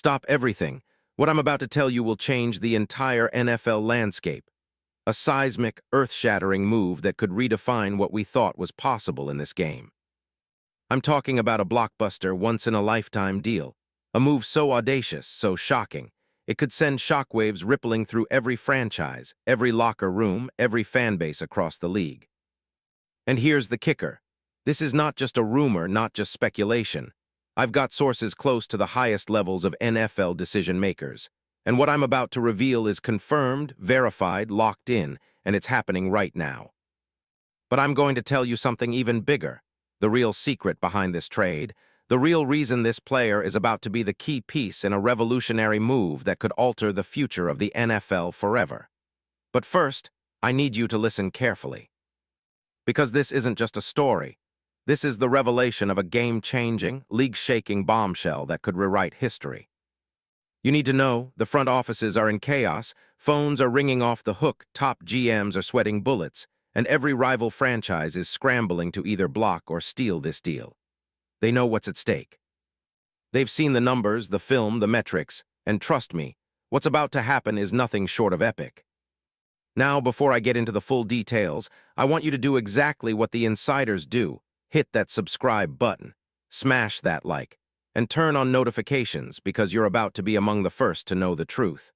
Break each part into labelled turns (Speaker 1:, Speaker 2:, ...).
Speaker 1: Stop everything. What I'm about to tell you will change the entire NFL landscape. A seismic, earth-shattering move that could redefine what we thought was possible in this game. I'm talking about a blockbuster, once-in-a-lifetime deal. A move so audacious, so shocking, it could send shockwaves rippling through every franchise, every locker room, every fan base across the league. And here's the kicker. This is not just a rumor, not just speculation. I've got sources close to the highest levels of NFL decision-makers. And what I'm about to reveal is confirmed, verified, locked in, and it's happening right now. But I'm going to tell you something even bigger. The real secret behind this trade, the real reason this player is about to be the key piece in a revolutionary move that could alter the future of the NFL forever. But first, I need you to listen carefully. Because this isn't just a story. This is the revelation of a game-changing, league-shaking bombshell that could rewrite history. You need to know, the front offices are in chaos, phones are ringing off the hook, top GMs are sweating bullets, and every rival franchise is scrambling to either block or steal this deal. They know what's at stake. They've seen the numbers, the film, the metrics, and trust me, what's about to happen is nothing short of epic. Now, before I get into the full details, I want you to do exactly what the insiders do. Hit that subscribe button, smash that like, and turn on notifications because you're about to be among the first to know the truth.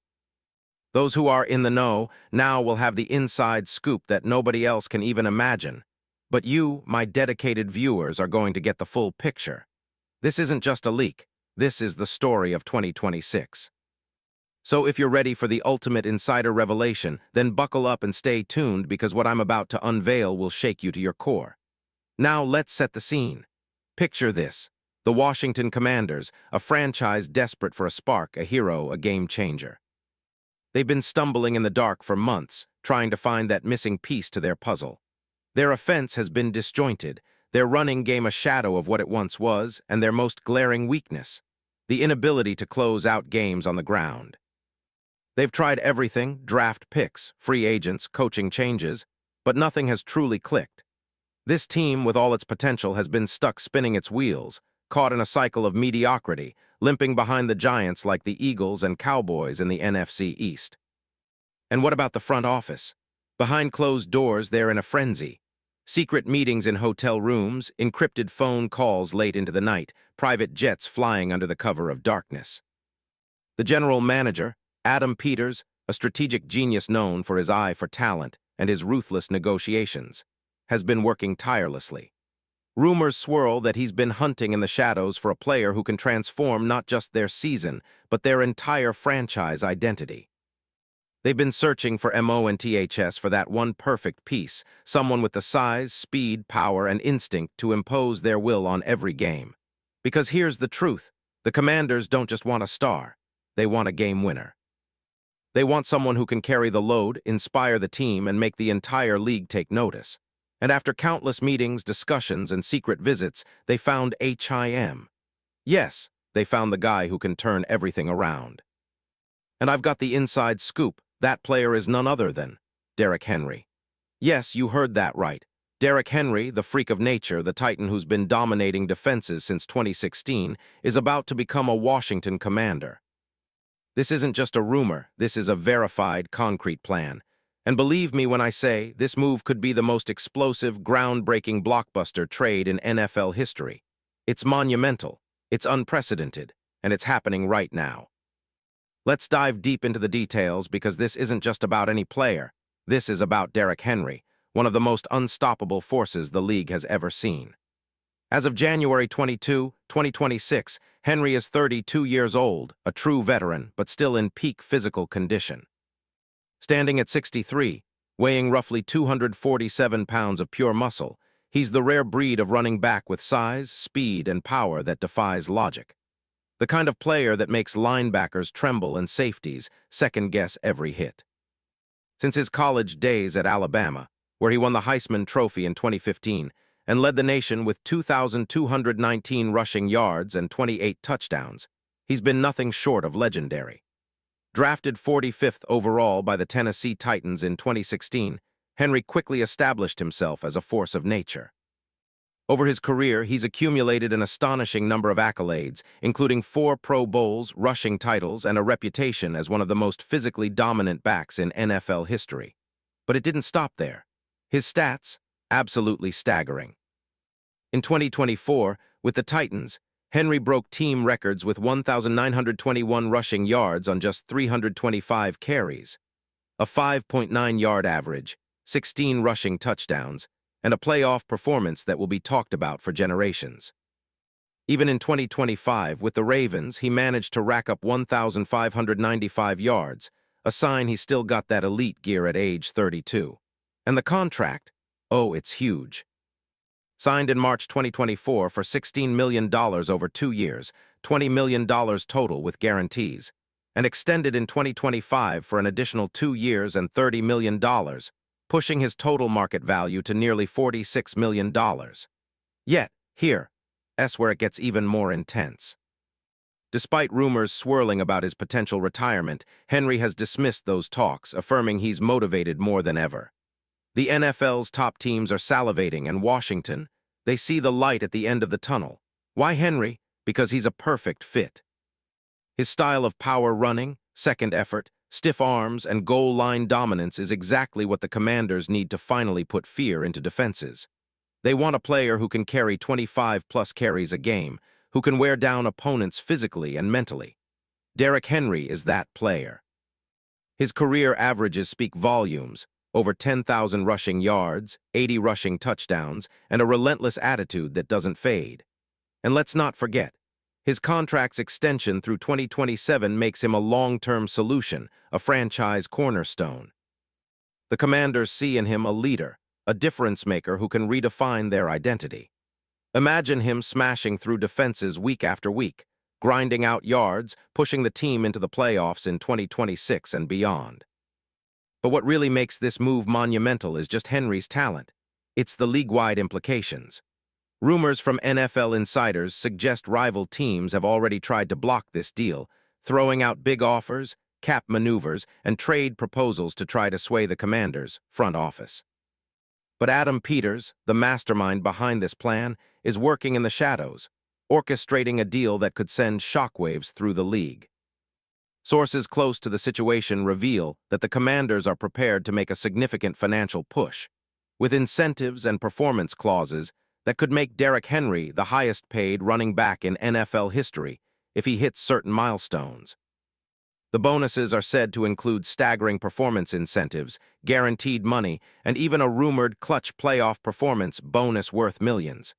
Speaker 1: Those who are in the know now will have the inside scoop that nobody else can even imagine. But you, my dedicated viewers, are going to get the full picture. This isn't just a leak. This is the story of 2026. So if you're ready for the ultimate insider revelation, then buckle up and stay tuned because what I'm about to unveil will shake you to your core. Now let's set the scene. Picture this. The Washington Commanders, a franchise desperate for a spark, a hero, a game changer. They've been stumbling in the dark for months, trying to find that missing piece to their puzzle. Their offense has been disjointed, their running game a shadow of what it once was, and their most glaring weakness, the inability to close out games on the ground. They've tried everything, draft picks, free agents, coaching changes, but nothing has truly clicked. This team, with all its potential, has been stuck spinning its wheels, caught in a cycle of mediocrity, limping behind the giants like the Eagles and Cowboys in the NFC East. And what about the front office? Behind closed doors, they're in a frenzy. Secret meetings in hotel rooms, encrypted phone calls late into the night, private jets flying under the cover of darkness. The general manager, Adam Peters, a strategic genius known for his eye for talent and his ruthless negotiations, has been working tirelessly. Rumors swirl that he's been hunting in the shadows for a player who can transform not just their season, but their entire franchise identity. They've been searching for MONTHS for that one perfect piece, someone with the size, speed, power, and instinct to impose their will on every game. Because here's the truth, the Commanders don't just want a star, they want a game winner. They want someone who can carry the load, inspire the team, and make the entire league take notice. And after countless meetings, discussions, and secret visits, they found HIM. Yes, they found the guy who can turn everything around. And I've got the inside scoop. That player is none other than Derrick Henry. Yes, you heard that right. Derrick Henry, the freak of nature, the Titan who's been dominating defenses since 2016, is about to become a Washington Commander. This isn't just a rumor. This is a verified, concrete plan. And believe me when I say, this move could be the most explosive, groundbreaking blockbuster trade in NFL history. It's monumental, it's unprecedented, and it's happening right now. Let's dive deep into the details because this isn't just about any player. This is about Derrick Henry, one of the most unstoppable forces the league has ever seen. As of January 22, 2026, Henry is 32 years old, a true veteran, but still in peak physical condition. Standing at 6'3", weighing roughly 247 pounds of pure muscle, he's the rare breed of running back with size, speed, and power that defies logic. The kind of player that makes linebackers tremble and safeties second-guess every hit. Since his college days at Alabama, where he won the Heisman Trophy in 2015 and led the nation with 2,219 rushing yards and 28 touchdowns, he's been nothing short of legendary. Drafted 45th overall by the Tennessee Titans in 2016, Henry quickly established himself as a force of nature. Over his career, he's accumulated an astonishing number of accolades, including 4 Pro Bowls, rushing titles, and a reputation as one of the most physically dominant backs in NFL history. But it didn't stop there. His stats, absolutely staggering. In 2024, with the Titans, Henry broke team records with 1,921 rushing yards on just 325 carries, a 5.9-yard average, 16 rushing touchdowns, and a playoff performance that will be talked about for generations. Even in 2025, with the Ravens, he managed to rack up 1,595 yards, a sign he still got that elite gear at age 32. And the contract? Oh, it's huge. Signed in March 2024 for $16 million over 2 years, $20 million total with guarantees, and extended in 2025 for an additional 2 years and $30 million, pushing his total market value to nearly $46 million. Yet, here's where it gets even more intense. Despite rumors swirling about his potential retirement, Henry has dismissed those talks, affirming he's motivated more than ever. The NFL's top teams are salivating, and Washington, they see the light at the end of the tunnel. Why Henry? Because he's a perfect fit. His style of power running, second effort, stiff arms, and goal line dominance is exactly what the Commanders need to finally put fear into defenses. They want a player who can carry 25-plus carries a game, who can wear down opponents physically and mentally. Derrick Henry is that player. His career averages speak volumes: over 10,000 rushing yards, 80 rushing touchdowns, and a relentless attitude that doesn't fade. And let's not forget, his contract's extension through 2027 makes him a long-term solution, a franchise cornerstone. The Commanders see in him a leader, a difference maker who can redefine their identity. Imagine him smashing through defenses week after week, grinding out yards, pushing the team into the playoffs in 2026 and beyond. But what really makes this move monumental is just Henry's talent. It's the league-wide implications. Rumors from NFL insiders suggest rival teams have already tried to block this deal, throwing out big offers, cap maneuvers, and trade proposals to try to sway the Commanders' front office. But Adam Peters, the mastermind behind this plan, is working in the shadows, orchestrating a deal that could send shockwaves through the league. Sources close to the situation reveal that the Commanders are prepared to make a significant financial push, with incentives and performance clauses that could make Derrick Henry the highest-paid running back in NFL history if he hits certain milestones. The bonuses are said to include staggering performance incentives, guaranteed money, and even a rumored clutch playoff performance bonus worth millions.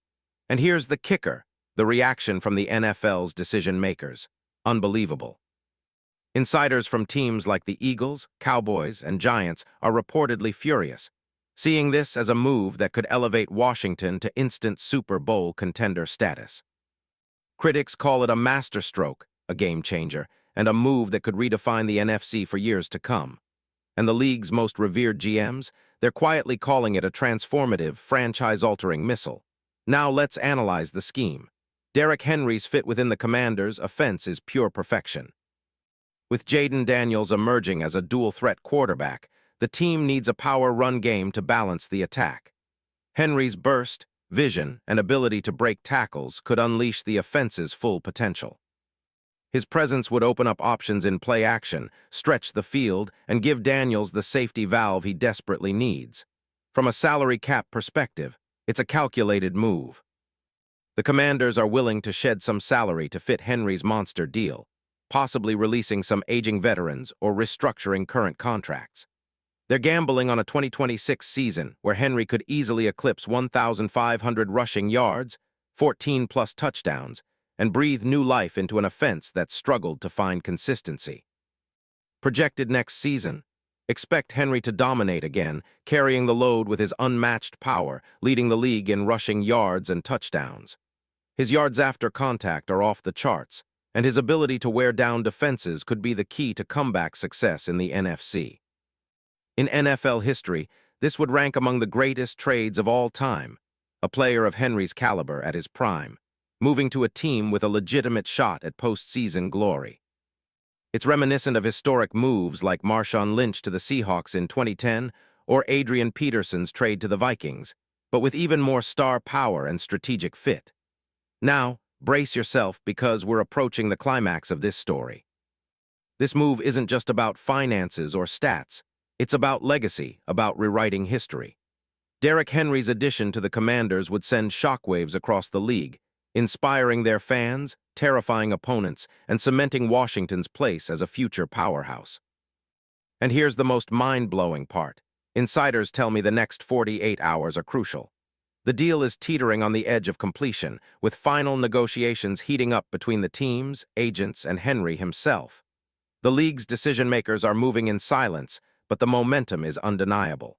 Speaker 1: And here's the kicker: the reaction from the NFL's decision-makers. Unbelievable. Insiders from teams like the Eagles, Cowboys, and Giants are reportedly furious, seeing this as a move that could elevate Washington to instant Super Bowl contender status. Critics call it a masterstroke, a game-changer, and a move that could redefine the NFC for years to come. And the league's most revered GMs, they're quietly calling it a transformative, franchise-altering missile. Now let's analyze the scheme. Derrick Henry's fit within the Commanders' offense is pure perfection. With Jaden Daniels emerging as a dual-threat quarterback, the team needs a power run game to balance the attack. Henry's burst, vision, and ability to break tackles could unleash the offense's full potential. His presence would open up options in play action, stretch the field, and give Daniels the safety valve he desperately needs. From a salary cap perspective, it's a calculated move. The Commanders are willing to shed some salary to fit Henry's monster deal, possibly releasing some aging veterans or restructuring current contracts. They're gambling on a 2026 season where Henry could easily eclipse 1,500 rushing yards, 14-plus touchdowns, and breathe new life into an offense that struggled to find consistency. Projected next season, expect Henry to dominate again, carrying the load with his unmatched power, leading the league in rushing yards and touchdowns. His yards after contact are off the charts, and his ability to wear down defenses could be the key to comeback success in the NFC. In NFL history, this would rank among the greatest trades of all time, a player of Henry's caliber at his prime, moving to a team with a legitimate shot at postseason glory. It's reminiscent of historic moves like Marshawn Lynch to the Seahawks in 2010 or Adrian Peterson's trade to the Vikings, but with even more star power and strategic fit. Now, brace yourself because we're approaching the climax of this story. This move isn't just about finances or stats. It's about legacy, about rewriting history. Derrick Henry's addition to the Commanders would send shockwaves across the league, inspiring their fans, terrifying opponents, and cementing Washington's place as a future powerhouse. And here's the most mind-blowing part. Insiders tell me the next 48 hours are crucial. The deal is teetering on the edge of completion, with final negotiations heating up between the teams, agents, and Henry himself. The league's decision-makers are moving in silence, but the momentum is undeniable.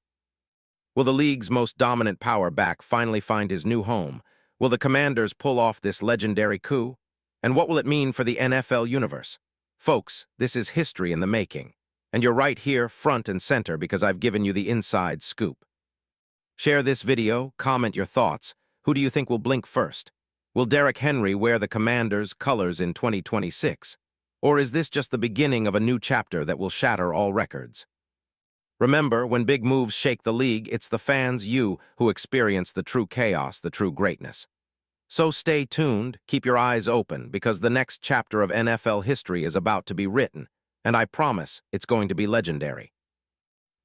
Speaker 1: Will the league's most dominant power back finally find his new home? Will the Commanders pull off this legendary coup? And what will it mean for the NFL universe? Folks, this is history in the making. And you're right here, front and center, because I've given you the inside scoop. Share this video, comment your thoughts. Who do you think will blink first? Will Derrick Henry wear the Commanders' colors in 2026? Or is this just the beginning of a new chapter that will shatter all records? Remember, when big moves shake the league, it's the fans, you, who experience the true chaos, the true greatness. So stay tuned, keep your eyes open, because the next chapter of NFL history is about to be written, and I promise it's going to be legendary.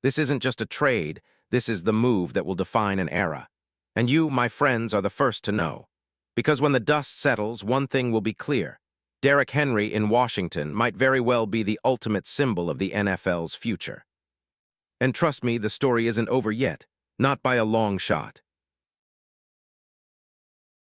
Speaker 1: This isn't just a trade, this is the move that will define an era. And you, my friends, are the first to know. Because when the dust settles, one thing will be clear. Derrick Henry in Washington might very well be the ultimate symbol of the NFL's future. And trust me, the story isn't over yet, not by a long shot.